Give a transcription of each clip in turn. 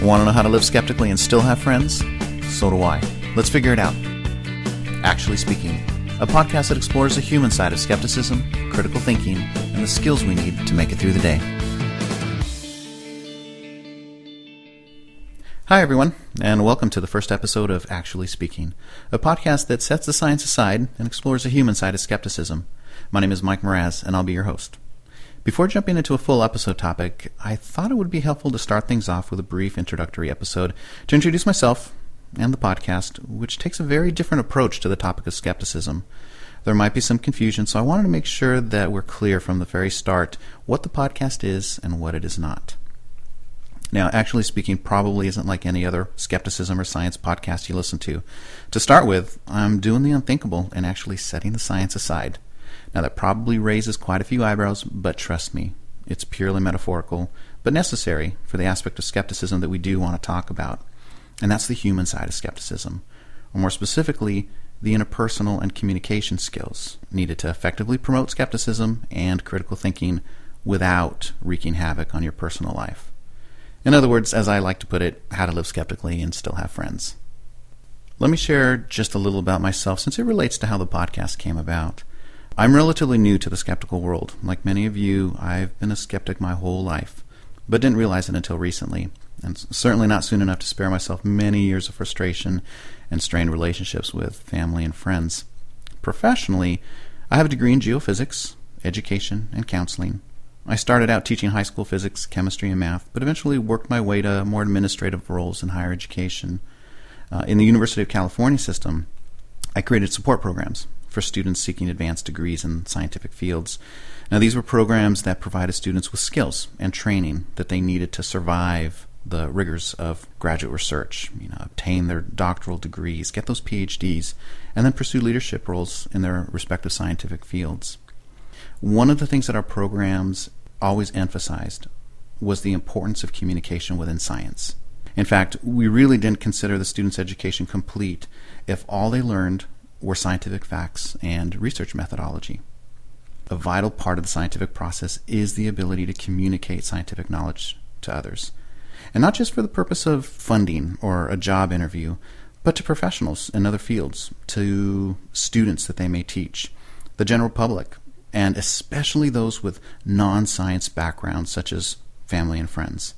Want to know how to live skeptically and still have friends? So do I. Let's figure it out. Actually Speaking, a podcast that explores the human side of skepticism, critical thinking, and the skills we need to make it through the day. Hi everyone, and welcome to the first episode of Actually Speaking, a podcast that sets the science aside and explores the human side of skepticism. My name is Mike Meraz, and I'll be your host. Before jumping into a full episode topic, I thought it would be helpful to start things off with a brief introductory episode to introduce myself and the podcast, which takes a very different approach to the topic of skepticism. There might be some confusion, so I wanted to make sure that we're clear from the very start what the podcast is and what it is not. Now, Actually Speaking probably isn't like any other skepticism or science podcast you listen to. To start with, I'm doing the unthinkable and actually setting the science aside. Now, that probably raises quite a few eyebrows, but trust me, it's purely metaphorical, but necessary for the aspect of skepticism that we do want to talk about. And that's the human side of skepticism, or more specifically, the interpersonal and communication skills needed to effectively promote skepticism and critical thinking without wreaking havoc on your personal life. In other words, as I like to put it, how to live skeptically and still have friends. Let me share just a little about myself since it relates to how the podcast came about. I'm relatively new to the skeptical world. Like many of you, I've been a skeptic my whole life, but didn't realize it until recently, and certainly not soon enough to spare myself many years of frustration and strained relationships with family and friends. Professionally, I have a degree in geophysics, education, and counseling. I started out teaching high school physics, chemistry, and math, but eventually worked my way to more administrative roles in higher education. In the University of California system, I created support programs for students seeking advanced degrees in scientific fields. Now, these were programs that provided students with skills and training that they needed to survive the rigors of graduate research, obtain their doctoral degrees, get those PhDs, and then pursue leadership roles in their respective scientific fields. One of the things that our programs always emphasized was the importance of communication within science. In fact, we really didn't consider the students' education complete if all they learned were scientific facts and research methodology. A vital part of the scientific process is the ability to communicate scientific knowledge to others. And not just for the purpose of funding or a job interview, but to professionals in other fields, to students that they may teach, the general public, and especially those with non-science backgrounds such as family and friends.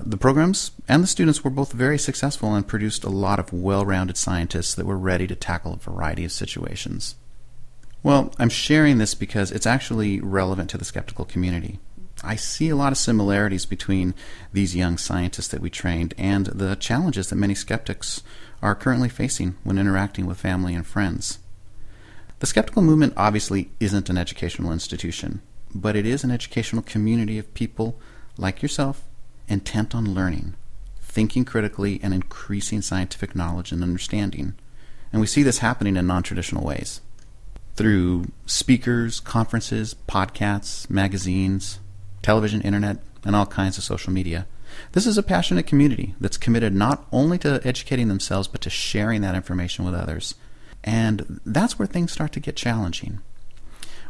The programs and the students were both very successful and produced a lot of well-rounded scientists that were ready to tackle a variety of situations. Well, I'm sharing this because it's actually relevant to the skeptical community. I see a lot of similarities between these young scientists that we trained and the challenges that many skeptics are currently facing when interacting with family and friends. The skeptical movement obviously isn't an educational institution, but it is an educational community of people like yourself, intent on learning, thinking critically, and increasing scientific knowledge and understanding. And we see this happening in non-traditional ways. Through speakers, conferences, podcasts, magazines, television, internet, and all kinds of social media. This is a passionate community that's committed not only to educating themselves, but to sharing that information with others. And that's where things start to get challenging.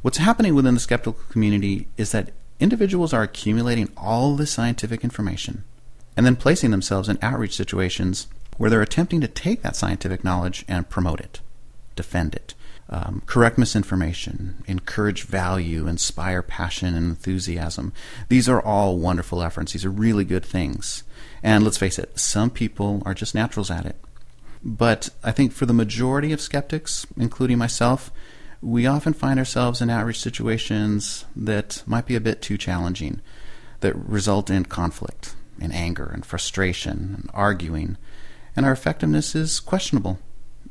What's happening within the skeptical community is that individuals are accumulating all this scientific information and then placing themselves in outreach situations where they're attempting to take that scientific knowledge and promote it, defend it, correct misinformation, encourage value, inspire passion and enthusiasm. These are all wonderful efforts. These are really good things. And let's face it, some people are just naturals at it. But I think for the majority of skeptics, including myself, we often find ourselves in outreach situations that might be a bit too challenging, that result in conflict, and anger, and frustration, and arguing, and our effectiveness is questionable.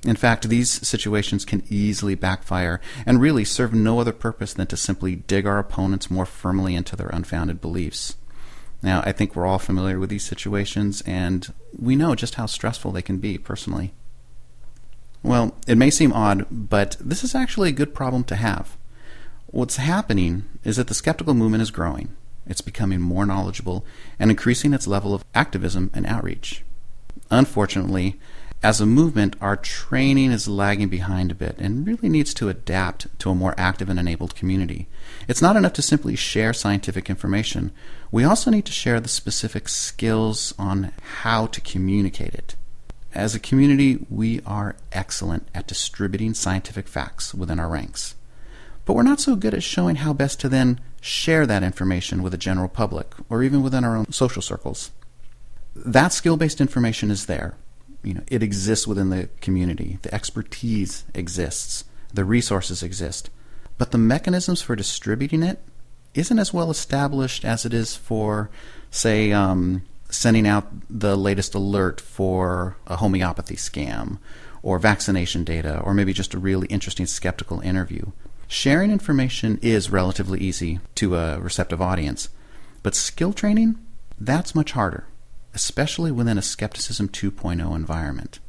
In fact, these situations can easily backfire and really serve no other purpose than to simply dig our opponents more firmly into their unfounded beliefs. Now, I think we're all familiar with these situations, and we know just how stressful they can be personally. Well, it may seem odd, but this is actually a good problem to have. What's happening is that the skeptical movement is growing. It's becoming more knowledgeable and increasing its level of activism and outreach. Unfortunately, as a movement, our training is lagging behind a bit and really needs to adapt to a more active and enabled community. It's not enough to simply share scientific information. We also need to share the specific skills on how to communicate it. As a community, we are excellent at distributing scientific facts within our ranks. But we're not so good at showing how best to then share that information with the general public, or even within our own social circles. That skill-based information is there. It exists within the community. The expertise exists. The resources exist. But the mechanisms for distributing it isn't as well established as it is for, say, sending out the latest alert for a homeopathy scam, or vaccination data, or maybe just a really interesting skeptical interview. Sharing information is relatively easy to a receptive audience, but skill training, that's much harder, especially within a Skepticism 2.0 environment.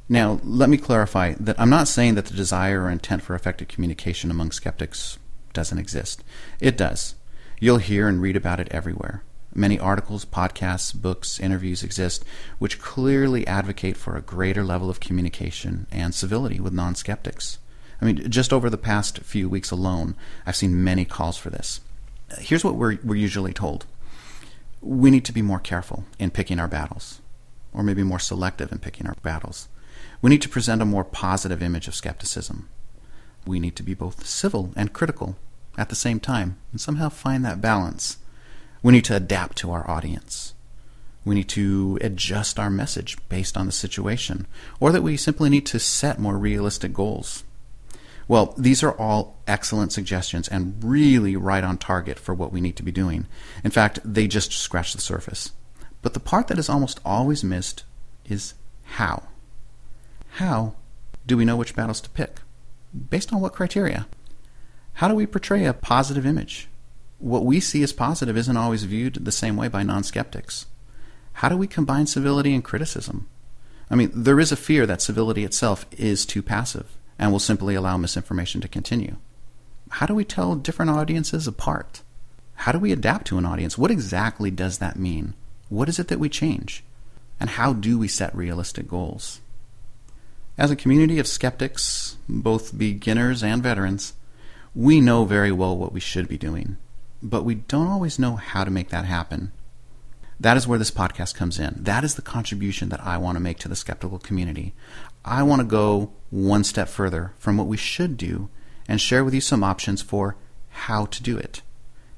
Now, let me clarify that I'm not saying that the desire or intent for effective communication among skeptics doesn't exist. It does. You'll hear and read about it everywhere. Many articles, podcasts, books, interviews exist which clearly advocate for a greater level of communication and civility with non-skeptics. Just over the past few weeks alone, I've seen many calls for this. Here's what we're usually told. We need to be more careful in picking our battles, or maybe more selective in picking our battles. We need to present a more positive image of skepticism. We need to be both civil and critical at the same time, and somehow find that balance. We need to adapt to our audience. We need to adjust our message based on the situation, or that we simply need to set more realistic goals. Well, these are all excellent suggestions and really right on target for what we need to be doing. In fact, they just scratch the surface. But the part that is almost always missed is how. How do we know which battles to pick? Based on what criteria? How do we portray a positive image? What we see as positive isn't always viewed the same way by non-skeptics. How do we combine civility and criticism? There is a fear that civility itself is too passive and will simply allow misinformation to continue. How do we tell different audiences apart? How do we adapt to an audience? What exactly does that mean? What is it that we change? And how do we set realistic goals? As a community of skeptics, both beginners and veterans, we know very well what we should be doing, but we don't always know how to make that happen. That is where this podcast comes in. That is the contribution that I want to make to the skeptical community. I want to go one step further from what we should do and share with you some options for how to do it.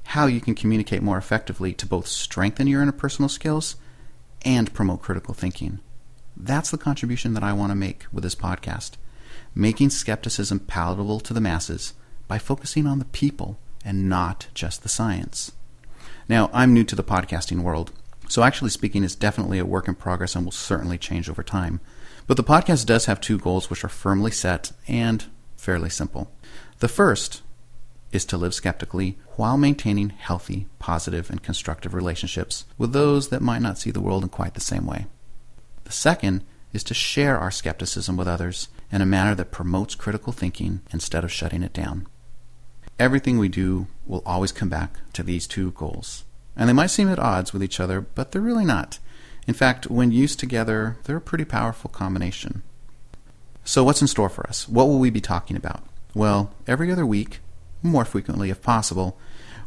How you can communicate more effectively to both strengthen your interpersonal skills and promote critical thinking. That's the contribution that I want to make with this podcast. Making skepticism palatable to the masses by focusing on the people and not just the science. Now, I'm new to the podcasting world, so actually speaking is definitely a work in progress and will certainly change over time. But the podcast does have two goals which are firmly set and fairly simple. The first is to live skeptically while maintaining healthy, positive, and constructive relationships with those that might not see the world in quite the same way. The second is to share our skepticism with others in a manner that promotes critical thinking instead of shutting it down. Everything we do will always come back to these two goals. And they might seem at odds with each other, but they're really not. In fact, when used together, they're a pretty powerful combination. So what's in store for us? What will we be talking about? Well, every other week, more frequently if possible,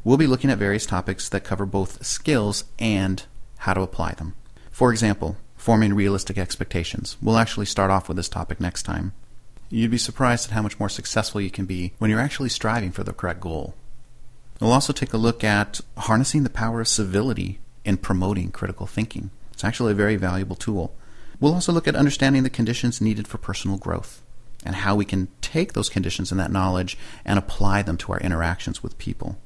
we'll be looking at various topics that cover both skills and how to apply them. For example, forming realistic expectations. We'll actually start off with this topic next time. You'd be surprised at how much more successful you can be when you're actually striving for the correct goal. We'll also take a look at harnessing the power of civility in promoting critical thinking. It's actually a very valuable tool. We'll also look at understanding the conditions needed for personal growth and how we can take those conditions and that knowledge and apply them to our interactions with people.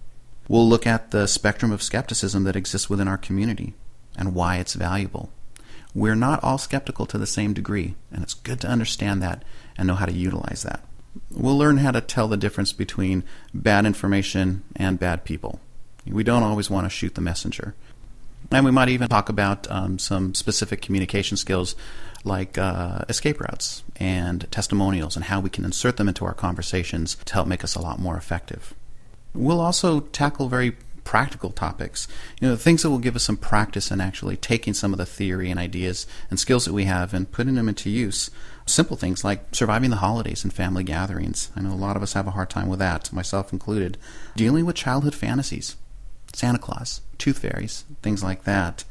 We'll look at the spectrum of skepticism that exists within our community and why it's valuable. We're not all skeptical to the same degree, and it's good to understand that and know how to utilize that. We'll learn how to tell the difference between bad information and bad people. We don't always want to shoot the messenger. And we might even talk about some specific communication skills like escape routes and testimonials and how we can insert them into our conversations to help make us a lot more effective. We'll also tackle very practical topics, things that will give us some practice in actually taking some of the theory and ideas and skills that we have and putting them into use. Simple things like surviving the holidays and family gatherings. I know a lot of us have a hard time with that, myself included. Dealing with childhood fantasies. Santa Claus, tooth fairies, things like that.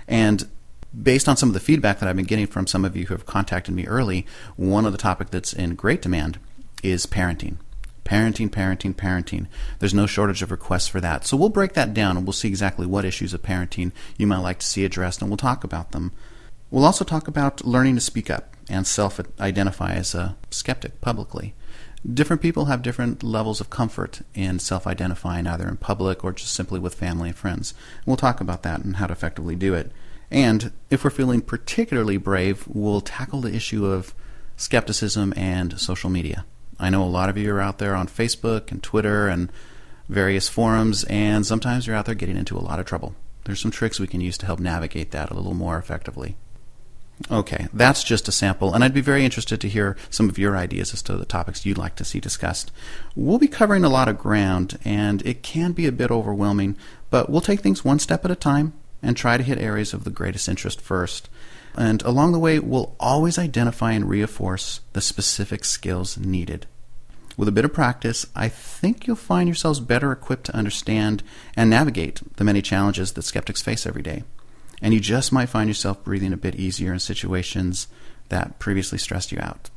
And based on some of the feedback that I've been getting from some of you who have contacted me early, one of the topics that's in great demand is parenting. Parenting. There's no shortage of requests for that. So we'll break that down and we'll see exactly what issues of parenting you might like to see addressed, and we'll talk about them. We'll also talk about learning to speak up and self-identify as a skeptic publicly. Different people have different levels of comfort in self-identifying either in public or just simply with family and friends. We'll talk about that and how to effectively do it. And if we're feeling particularly brave, we'll tackle the issue of skepticism and social media. I know a lot of you are out there on Facebook and Twitter and various forums, and sometimes you're out there getting into a lot of trouble. There's some tricks we can use to help navigate that a little more effectively. Okay, that's just a sample, and I'd be very interested to hear some of your ideas as to the topics you'd like to see discussed. We'll be covering a lot of ground, and it can be a bit overwhelming, but we'll take things one step at a time and try to hit areas of the greatest interest first. And along the way, we'll always identify and reinforce the specific skills needed. With a bit of practice, I think you'll find yourselves better equipped to understand and navigate the many challenges that skeptics face every day. And you just might find yourself breathing a bit easier in situations that previously stressed you out.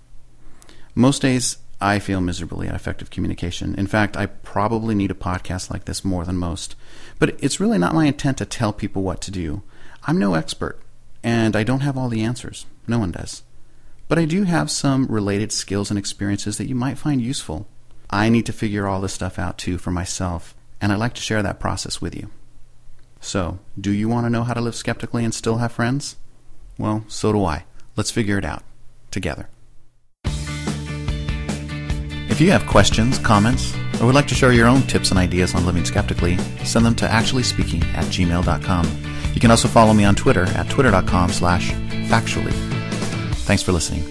Most days, I feel miserably at effective communication. In fact, I probably need a podcast like this more than most. But it's really not my intent to tell people what to do. I'm no expert, and I don't have all the answers. No one does. But I do have some related skills and experiences that you might find useful. I need to figure all this stuff out too for myself, and I'd like to share that process with you. So, do you want to know how to live skeptically and still have friends? Well, so do I. Let's figure it out together. If you have questions, comments, or would like to share your own tips and ideas on living skeptically, send them to actuallyspeaking@gmail.com. You can also follow me on Twitter at twitter.com/factually. Thanks for listening.